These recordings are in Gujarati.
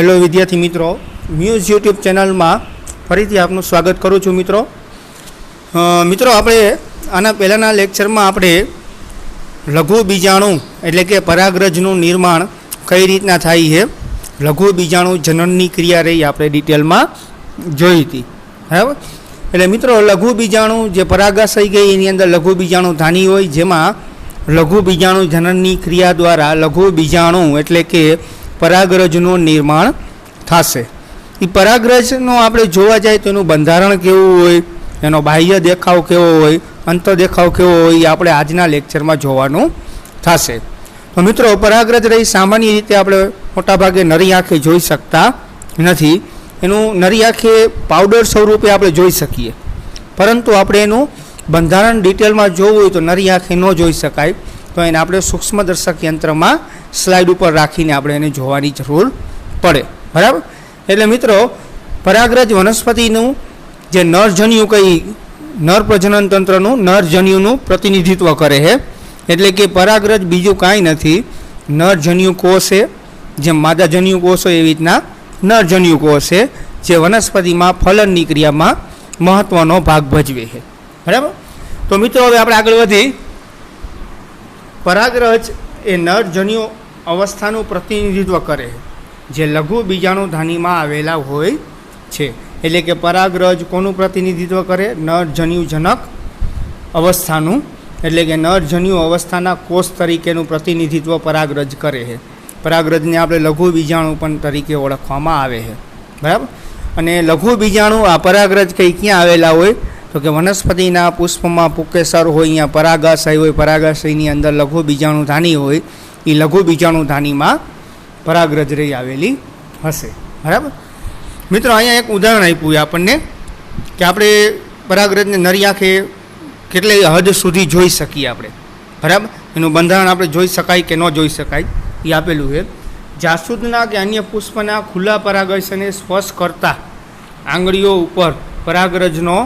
हेलो विद्यार्थी मित्रों, म्यूज यूट्यूब चैनल में फरीथी आपનું स्वागत करूँ છું मित्रों। આપણે આના પહેલાંના લેક્ચરમાં આપણે લઘુ બીજાણુ એટલે કે પરાગરજનું નિર્માણ કઈ રીતના થાય છે, લઘુ બીજાણુ જનનની ક્રિયા રહી આપણે ડિટેલમાં જોઈ હતી, બરાબર। એટલે મિત્રો લઘુ બીજાણુ જે પરાગાશય ગઈ એની અંદર લઘુ બીજાણુ ધાની હોય, જેમાં લઘુ બીજાણુ જનનની ક્રિયા દ્વારા લઘુ બીજાણુ એટલે કે પરાગરજનું નિર્માણ થશે। એ પરાગરજનો આપણે જોવા જાય તો એનું બંધારણ કેવું હોય, એનો બાહ્ય દેખાવ કેવો હોય, અંતર દેખાવ કેવો હોય, એ આપણે આજના લેક્ચરમાં જોવાનું થશે। તો મિત્રો પરાગરજ રહી સામાન્ય રીતે આપણે મોટાભાગે નરી આંખે જોઈ શકતા નથી, એનું નરી આંખે પાવડર સ્વરૂપે આપણે જોઈ શકીએ, પરંતુ આપણે એનું બંધારણ ડિટેલમાં જોવું હોય તો નરી આંખે ન જોઈ શકાય, તો એને આપણે સૂક્ષ્મદર્શક યંત્રમાં સ્લાઇડ ઉપર રાખીને આપણે એને જોવાની જરૂર પડે, બરાબર। એટલે મિત્રો પરાગરજ વનસ્પતિનું જે નરજન્યુ કઈ નર પ્રજનન તંત્રનું નરજન્યુનું પ્રતિનિધિત્વ કરે છે, એટલે કે પરાગરજ બીજું કાંઈ નથી, નરજન્યુ કોષ છે, જેમ માદાજન્યુ કોષ હોય એવી રીતના નરજન્યુ કોષ છે, જે વનસ્પતિમાં ફલનની ક્રિયામાં મહત્ત્વનો ભાગ ભજવે છે, બરાબર। તો મિત્રો હવે આપણે આગળ વધી, પરાગરજ એ નરજન્યુ અવસ્થાનું પ્રતિનિધિત્વ કરે છે, જે લઘુ બીજાણુ ધાનીમાં આવેલા હોય છે। એટલે કે પરાગરજ કોનું પ્રતિનિધિત્વ કરે? નરજન્યુજનક અવસ્થાનું, એટલે કે નરજન્યુ અવસ્થાના કોષ તરીકેનું પ્રતિનિધિત્વ પરાગરજ કરે છે। પરાગરજને આપણે લઘુ બીજાણુ પણ તરીકે ઓળખવામાં આવે છે, બરાબર। અને લઘુ બીજાણુ આ પરાગરજ કઈ ક્યાં આવેલા હોય તો કે વનસ્પતિના પુષ્પમાં પુકેસર હોય, અહીંયા પરાગાશય હોય, પરાગાશયની અંદર લઘુ બીજાણુ ધાની હોય, એ લઘુ બીજાણુ ધાનીમાં પરાગરજ રહી આવેલી હશે, બરાબર। મિત્રો અહીંયા એક ઉદાહરણ આપ્યું આપણને કે આપણે પરાગરજને નરી આંખે કેટલી હદ સુધી જોઈ શકીએ આપણે, બરાબર। એનું બંધારણ આપણે જોઈ શકાય કે ન જોઈ શકાય એ આપેલું છે। જાસૂદના કે અન્ય પુષ્પના ખુલ્લા પરાગાશયને સ્પર્શ કરતા આંગળીઓ ઉપર પરાગરજનો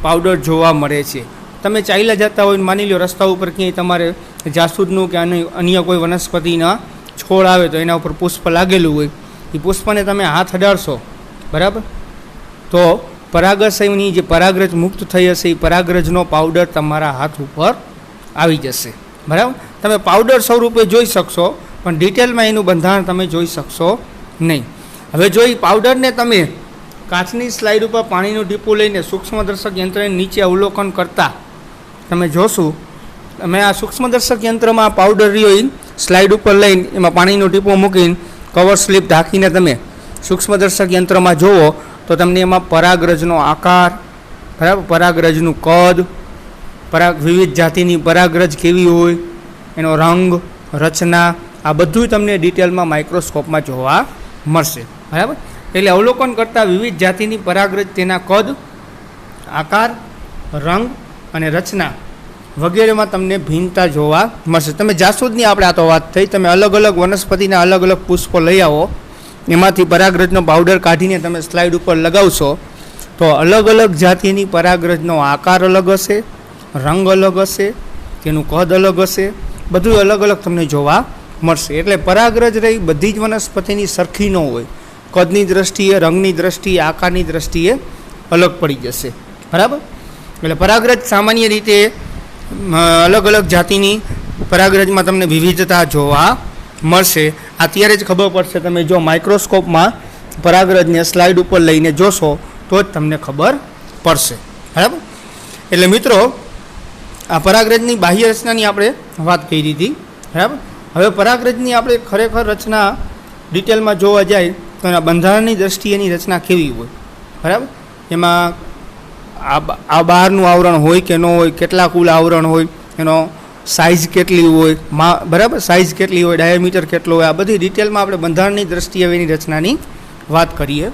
પાવડર જોવા મળે છે। તમે ચાલ્યા જતા હોય, માની લો રસ્તા ઉપર ક્યાંય તમારે જાસૂદનું કે અન્ય કોઈ વનસ્પતિના છોડ આવે તો એના ઉપર પુષ્પ લાગેલું હોય, એ પુષ્પને તમે હાથ અડાડશો, બરાબર, તો પરાગાશયની જે પરાગરજ મુક્ત થઈ હશે એ પરાગરજનો પાવડર તમારા હાથ ઉપર આવી જશે, બરાબર। તમે પાવડર સ્વરૂપે જોઈ શકશો, પણ ડિટેલમાં એનું બંધારણ તમે જોઈ શકશો નહીં। હવે જો એ પાવડરને તમે કાચની સ્લાઇડ ઉપર પાણીનું ટીપું લઈને સૂક્ષ્મદર્શક યંત્રને નીચે અવલોકન કરતાં તમે જોશો, તમે આ સૂક્ષ્મદર્શક યંત્રમાં પાવડર રહ્યો સ્લાઇડ ઉપર લઈને એમાં પાણીનું ટીપું મૂકીને કવર સ્લીપ ઢાંકીને તમે સૂક્ષ્મદર્શક યંત્રમાં જુઓ તો તમને એમાં પરાગરજનો આકાર, બરાબર, પરાગરજનું કદ, વિવિધ જાતિની પરાગરજ કેવી હોય, એનો રંગ, રચના, આ બધું તમને ડિટેલમાં માઇક્રોસ્કોપમાં જોવા મળશે, બરાબર। એટલે અવલોકન કરતાં વિવિધ જાતિની પરાગરજ તેના કદ, આકાર, રંગ અને રચના વગેરેમાં તમને ભિન્નતા જોવા મળશે। તમે જાસૂદની આપણે આ તો વાત થઈ, તમે અલગ અલગ વનસ્પતિના અલગ અલગ પુષ્પો લઈ આવો, એમાંથી પરાગરજનો પાવડર કાઢીને તમે સ્લાઇડ ઉપર લગાવશો તો અલગ અલગ જાતિની પરાગરજનો આકાર અલગ હશે, રંગ અલગ હશે, તેનું કદ અલગ હશે, બધું અલગ અલગ તમને જોવા મળશે। એટલે પરાગરજ રહી બધી જ વનસ્પતિની સરખી ન હોય, કદની દ્રષ્ટિએ, રંગની દ્રષ્ટિએ, આકારની દ્રષ્ટિએ અલગ પડી જશે, બરાબર। એટલે પરાગરજ સામાન્ય રીતે અલગ અલગ જાતિની પરાગરજમાં તમને વિવિધતા જોવા મળશે। અત્યારે જ ખબર પડશે, તમે જો માઇક્રોસ્કોપમાં પરાગરજને સ્લાઇડ ઉપર લઈને જોશો તો જ તમને ખબર પડશે, બરાબર। એટલે મિત્રો આ પરાગરજની બાહ્ય રચનાની આપણે વાત કરી હતી, બરાબર। હવે પરાગરજની આપણે ખરેખર રચના ડિટેલમાં જોવા જાય તો એના બંધારણની દ્રષ્ટિએ એની રચના કેવી હોય, બરાબર। એમાં આ બહારનું આવરણ હોય કે ન હોય, કેટલા કુલ આવરણ હોય, એનો સાઇઝ કેટલી હોય, બરાબર, સાઇઝ કેટલી હોય, ડાયામીટર કેટલો હોય, આ બધી ડિટેલમાં આપણે બંધારણની દ્રષ્ટિએ એની રચનાની વાત કરીએ।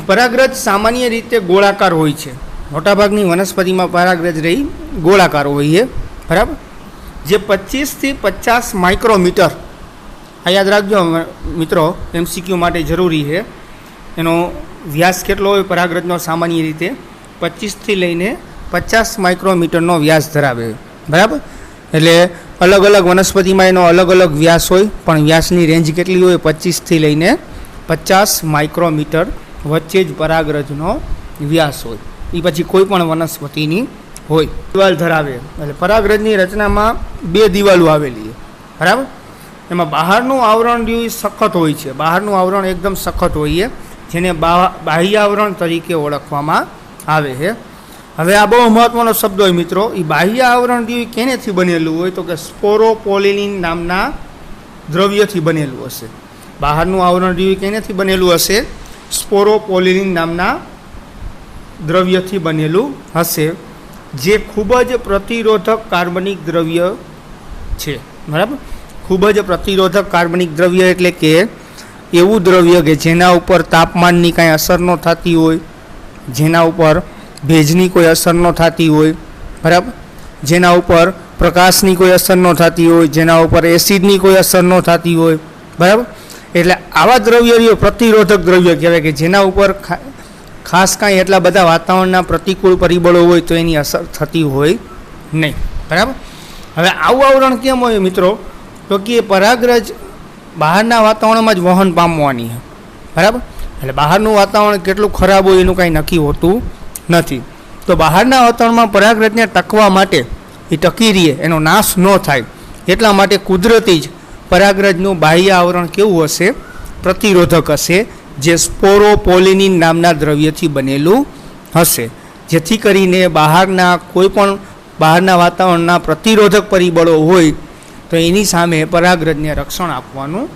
પરાગરજ સામાન્ય રીતે ગોળાકાર હોય છે, મોટાભાગની વનસ્પતિમાં પરાગરજ રહી ગોળાકાર હોય છે, બરાબર, જે 25થી 50 માઇક્રોમીટર, આ યાદ રાખજો મિત્રો, MCQ માટે જરૂરી છે, એનો વ્યાસ કેટલો હોય પરાગરજનો? સામાન્ય રીતે 25થી લઈને 50 માઇક્રોમીટરનો વ્યાસ ધરાવે, બરાબર। એટલે અલગ અલગ વનસ્પતિમાં એનો અલગ અલગ વ્યાસ હોય, પણ વ્યાસની રેન્જ કેટલી હોય? 25થી લઈને 50 માઇક્રોમીટર વચ્ચે જ પરાગરજનો વ્યાસ હોય. એ પછી કોઈ પણ વનસ્પતિની હોય. દિવાલ ધરાવે એટલે પરાગરજની રચનામાં 2 દિવાલો આવેલી છે, બરાબર. એમાં બહારનું આવરણ રહ્યું એ સખત હોય છે. બહારનું આવરણ એકદમ સખત હોય છે, જેને બાહ્ય આવરણ તરીકે ઓળખવામાં આવે છે. હવે આ બહુ મહત્વનો શબ્દ હોય મિત્રો. એ બાહ્ય આવરણ રહ્યું કેનેથી બનેલું હોય તો કે સ્પોરોપોલિનિન નામના દ્રવ્યથી બનેલું હશે. બહારનું આવરણ રહ્યું કેનેથી બનેલું હશે? સ્પોરોપોલિનિન નામના દ્રવ્યથી બનેલું હશે, જે ખૂબ જ પ્રતિરોધક કાર્બનિક દ્રવ્ય છે, બરાબર. ખૂબ જ પ્રતિરોધક કાર્બનિક દ્રવ્ય એટલે કે એવું દ્રવ્ય કે જેના ઉપર તાપમાનની કાંઈ અસર ન થતી હોય, જેના ઉપર ભેજની કોઈ અસર ન થતી હોય, બરાબર. જેના ઉપર પ્રકાશની કોઈ અસર ન થતી હોય, જેના ઉપર એસિડની કોઈ અસર ન થતી હોય, બરાબર. એટલે આવા દ્રવ્યો પ્રતિરોધક દ્રવ્ય કહેવાય કે જેના ઉપર ખાસ કાંઈ એટલા બધા વાતાવરણના પ્રતિકૂળ પરિબળો હોય તો એની અસર થતી હોય નહીં, બરાબર. હવે આવું આવરણ કેમ હોય મિત્રો? તો કે પરાગરજ બહારના વાતાવરણમાં જ વહન પામવાની છે, બરાબર. એટલે બહારનું વાતાવરણ કેટલું ખરાબ હોય એનું કાંઈ નક્કી હોતું નથી. તો બહારના વાતાવરણમાં પરાગરજને ટકવા માટે એ ટકી રહે, એનો નાશ ન થાય એટલા માટે કુદરતી જ પરાગરજનું બાહ્ય આવરણ કેવું હશે? પ્રતિરોધક હશે, જે સ્પોરોપોલિનિન નામના દ્રવ્યથી બનેલું હશે, જેથી કરીને બહારના કોઈ પણ બહારના વાતાવરણના પ્રતિરોધક પરિબળો હોય તો એની સામે પરાગરજને રક્ષણ આપવાનું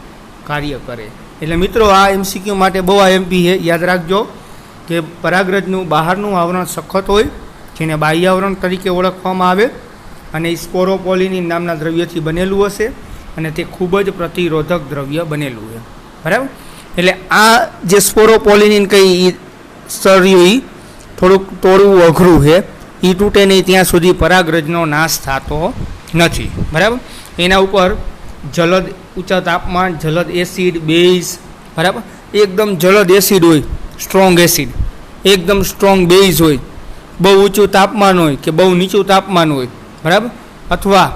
કાર્ય કરે. એટલે મિત્રો આ MCQ માટે બહુ IMP છે, યાદ રાખજો કે પરાગરજનું બહારનું આવરણ સખત હોય, જેને બાહ્ય આવરણ તરીકે ઓળખવામાં આવે, અને એ સ્પોરોપોલિનિન નામના દ્રવ્યથી બનેલું હશે, અને તે ખૂબ જ પ્રતિરોધક દ્રવ્ય બનેલું છે, બરાબર. એટલે આ જે સ્પોરોપોલિનિન કંઈ સ્તર્યું થોડુંક તોડવું અઘરું છે, એ તૂટે નહીં ત્યાં સુધી પરાગરજનો નાશ થતો નથી, બરાબર. એના ઉપર જલદ ઊંચા તાપમાન, જલદ એસિડ, બેઝ, બરાબર. એકદમ જલદ એસિડ હોય, સ્ટ્રોંગ એસિડ, એકદમ સ્ટ્રોંગ બેઝ હોય, બહુ ઊંચું તાપમાન હોય કે બહુ નીચું તાપમાન હોય, બરાબર. અથવા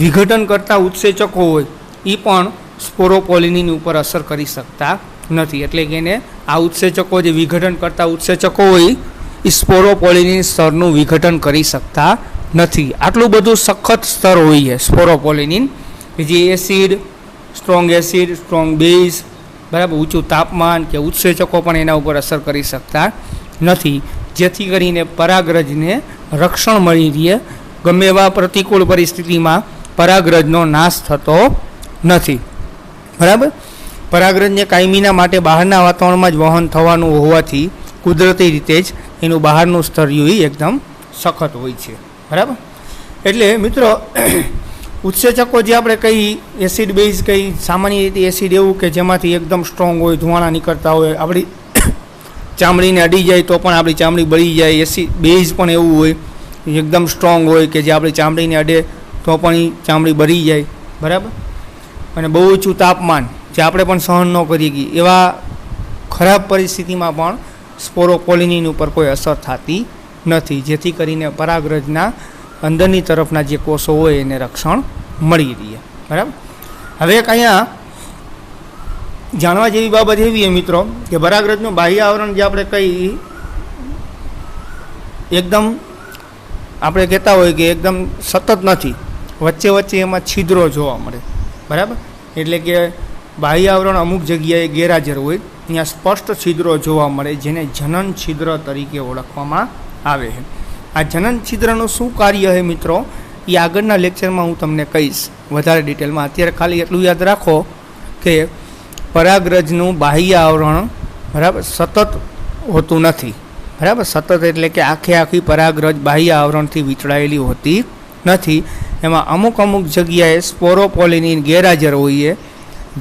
વિઘટન કરતા ઉત્સેચકો હોય, એ પણ સ્પોરોપોલિનિન ઉપર અસર કરી શકતા નથી. એટલે કે એને આ ઉત્સેચકો જે વિઘટન કરતા ઉત્સેચકો હોય એ સ્પોરોપોલિનિન સ્તરનું વિઘટન કરી શકતા નથી. આટલું બધું સખત સ્તર હોય છે સ્પોરોપોલિનિન, કે જે એસિડ, સ્ટ્રોંગ બેઝ, બરાબર, ઊંચું તાપમાન કે ઉત્સેચકો પણ એના ઉપર અસર કરી શકતા નથી, જેથી કરીને પરાગરજને રક્ષણ મળી રહે. ગમે એવા પ્રતિકૂળ પરિસ્થિતિમાં પરાગરજનો નાશ થતો નથી, બરાબર. પરાગરજને કાયમીના માટે બહારના વાતાવરણમાં જ વહન થવાનું હોવાથી કુદરતી રીતે જ એનું બહારનું સ્તર એકદમ સખત હોય છે, બરાબર. એટલે મિત્રો ઉત્સેચકો જે આપણે કઈ એસિડ બેઝ કઈ સામાન્ય રીતે એસિડ એવું કે જેમાંથી એકદમ સ્ટ્રોંગ હોય, ધુવાણા નીકળતા હોય, આપણી ચામડીને અડી જાય તો પણ આપણી ચામડી બળી જાય. એસિડ બેઝ પણ એવું હોય, એકદમ સ્ટ્રોંગ હોય કે જે આપણી ચામડીને અડે તો પણ એ ચામડી બળી જાય, બરાબર. અને બહુ ઊંચું તાપમાન જે આપણે પણ સહન ન કરી શકીએ એવા ખરાબ પરિસ્થિતિમાં પણ સ્પોરોપોલિનિન ઉપર કોઈ અસર થતી નથી, જેથી કરીને પરાગરજના અંદરની તરફના જે કોષો હોય એને રક્ષણ મળી રહે, બરાબર. હવે અહીંયા જાણવા જેવી બાબત એવી છે મિત્રો કે પરાગરજનું બાહ્ય આવરણ જે આપણે કઈ એકદમ આપણે કહેતા હોય કે એકદમ સતત નથી, વચ્ચે વચ્ચે એમાં છિદ્રો જોવા મળે, બરાબર. એટલે કે બાહ્ય આવરણ અમુક જગ્યાએ ગેરહાજર હોય, ત્યાં સ્પષ્ટ છિદ્રો જોવા મળે, જેને જનન છિદ્ર તરીકે ઓળખવામાં આવે છે. આ જનન છિદ્રનું શું કાર્ય છે મિત્રો એ આગળના લેક્ચરમાં હું તમને કહીશ વધારે ડિટેલમાં. અત્યારે ખાલી એટલું યાદ રાખો કે પરાગરજનું બાહ્ય આવરણ, બરાબર, સતત હોતું નથી, બરાબર. સતત એટલે કે આખી પરાગરજ બાહ્ય આવરણથી વીંટળાયેલી હોતી નથી. એમાં અમુક જગ્યાએ સ્પોરોપોલિનિન ગેરહાજર હોય,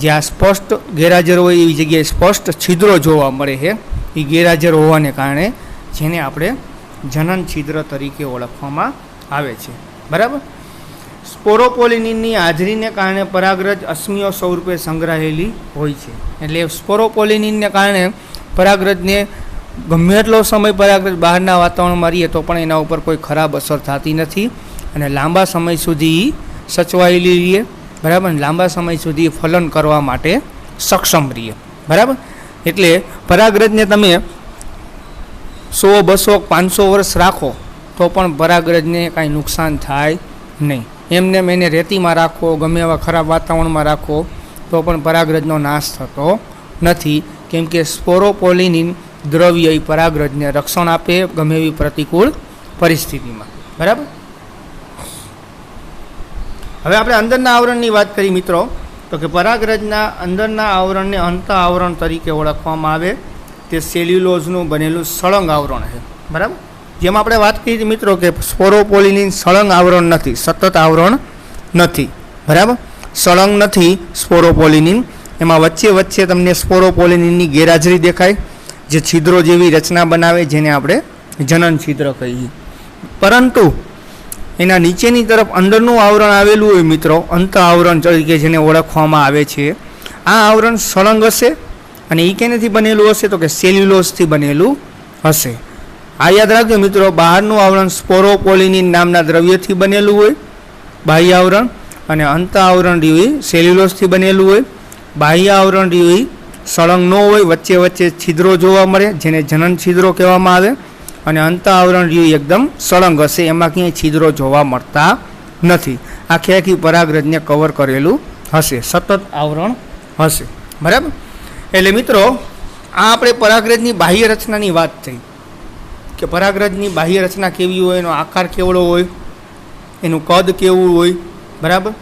જ્યાં સ્પષ્ટ ગેરહાજર હોય એવી જગ્યાએ સ્પષ્ટ છિદ્રો જોવા મળે છે. એ ગેરહાજર હોવાને કારણે જેને આપણે જનન છિદ્ર તરીકે ઓળખવામાં આવે છે, બરાબર. સ્પોરોપોલિનિનની હાજરીને કારણે પરાગરજ અશ્મિઓ સ્વરૂપે સંગ્રહાયેલી હોય છે. એટલે સ્પોરોપોલિનિનને કારણે પરાગરજને ગમે એટલો સમય પરાગરજ બહારના વાતાવરણમાં રહીએ તો પણ એના ઉપર કોઈ ખરાબ અસર થતી નથી, અને લાંબા સમય સુધી સચવાયેલી રહીએ, બરાબર. લાંબા સમય સુધી ફલન કરવા માટે સક્ષમ રહીએ, બરાબર. એટલે પરાગરજને તમે 100, 200, 500 વર્ષ રાખો તો પણ પરાગરજને કાંઈ નુકસાન થાય નહીં. એમને એને રેતીમાં રાખો, ગમે એવા ખરાબ વાતાવરણમાં રાખો તો પણ પરાગરજનો નાશ થતો નથી, કેમ કે સ્પોરોપોલિનિન દ્રવ્ય એ પરાગરજને રક્ષણ આપે ગમે એવી પ્રતિકૂળ પરિસ્થિતિમાં. બરાબર. હવે આપણે અંદરના આવરણની વાત કરી મિત્રો, તો કે પરાગરજના અંદરના આવરણને અંત આવરણ તરીકે ઓળખવામાં આવે. તે સેલ્યુલોઝનું બનેલું સળંગ આવરણ છે. બરાબર. જેમ આપણે વાત કરી મિત્રો કે સ્પોરોપોલિનિન સળંગ આવરણ નથી, સતત આવરણ નથી. બરાબર. સળંગ નથી સ્પોરોપોલિનિન. એમાં વચ્ચે વચ્ચે તમને સ્પોરોપોલિનિનની ગેરહાજરી દેખાય, જે છિદ્રો જેવી રચના બનાવે, જેને આપણે જનન છિદ્ર કહીએ. પરંતુ એના નીચેની તરફ અંદરનું આવરણ આવેલું હોય મિત્રો, અંત આવરણ તરીકે જેને ઓળખવામાં આવે છે, આ આવરણ સળંગ હશે. અને એ કેનેથી બનેલું હશે તો કે સેલ્યુલોઝથી બનેલું હશે. આ યાદ રાખજો મિત્રો, બહારનું આવરણ સ્પોરોપોલિનિન નામના દ્રવ્યથી બનેલું હોય, બાહ્ય આવરણ, અને અંત આવરણ રહ્યું સેલ્યુલોઝથી બનેલું હોય. બાહ્ય આવરણ રહ્યું સળંગ ન હોય, વચ્ચે વચ્ચે છિદ્રો જોવા મળે, જેને જનન છિદ્રો કહેવામાં આવે. અને અંત આવરણ રહ્યું એકદમ સળંગ હશે, એમાં ક્યાંય છિદ્રો જોવા મળતા નથી. આખી આખી પરાગરજને કવર કરેલું હશે, સતત આવરણ હશે. બરાબર. એટલે મિત્રો આ આપણે પરાગરજની બાહ્ય રચનાની વાત થઈ કે પરાગરજની બાહ્ય રચના કેવી હોય, એનો આકાર કેવડો હોય, એનું કદ કેવું હોય. બરાબર.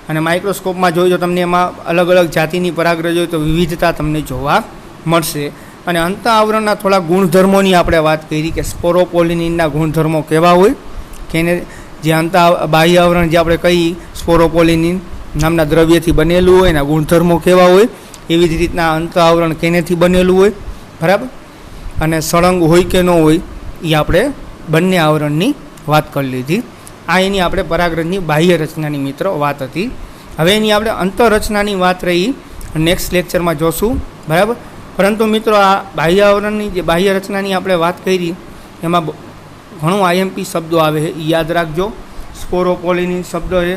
અને માઇક્રોસ્કોપમાં જોઈ તો તમને એમાં અલગ અલગ જાતિની પરાગરજ હોય તો વિવિધતા તમને જોવા મળશે. અને અંત આવરણના થોડા ગુણધર્મોની આપણે વાત કરી કે સ્પોરોપોલિનિનના ગુણધર્મો કેવા હોય, કે એને જે બાહ્ય આવરણ જે આપણે કહી સ્પોરોપોલિનિન નામના દ્રવ્યથી બનેલું હોય, એના ગુણધર્મો કેવા હોય. એવી જ રીતના અંત આવરણ કેનેથી બનેલું હોય. બરાબર. અને સળંગ હોય કે ન હોય એ આપણે બંને આવરણની વાત કરી લીધી. આ એની આપણે પરાગરજની બાહ્ય રચનાની મિત્રો વાત હતી. હવે એની આપણે અંતરરચનાની વાત રહી, નેક્સ્ટ લેક્ચરમાં જોશું. બરાબર. પરંતુ મિત્રો આ બાહ્ય આવરણની જે બાહ્ય રચનાની આપણે વાત કરી એમાં ઘણું આઈએમપી શબ્દો આવે છે, એ યાદ રાખજો. સ્પોરોપોલિનિન શબ્દ છે,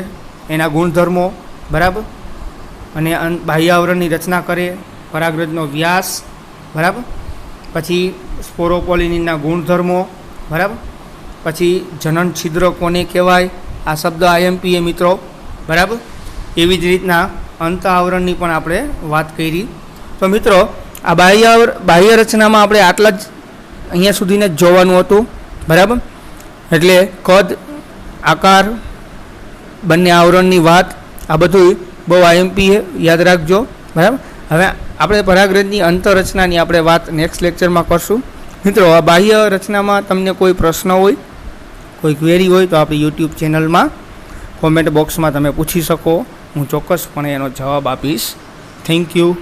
એના ગુણધર્મો. બરાબર. અને બાહ્ય આવરણની રચના કરે, પરાગરજનો વ્યાસ. બરાબર. પછી સ્પોરોપોલિનિનના ગુણધર્મો. બરાબર. પછી જનન છિદ્ર કોને કહેવાય, આ શબ્દ આઈએમપી એ મિત્રો. બરાબર. એવી જ રીતના અંત આવરણની પણ આપણે વાત કરી. તો મિત્રો આ બાહ્ય રચનામાં આપણે આટલા જ અહીંયા સુધીને જ જોવાનું હતું. બરાબર. એટલે કદ, આકાર, બંને આવરણની વાત, આ બધું બહુ આઈએમપી યાદ રાખજો. બરાબર. હવે આપણે પરાગરજની અંતરરચનાની આપણે વાત નેક્સ્ટ લેક્ચરમાં કરશું. મિત્રો આ બાહ્ય રચનામાં તમને કોઈ પ્રશ્ન હોય, કોઈ ક્વેરી હોય તો આપણી યુટ્યુબ ચેનલમાં કોમેન્ટ બોક્સમાં તમે પૂછી શકો. હું ચોક્કસપણે એનો જવાબ આપીશ. Thank you.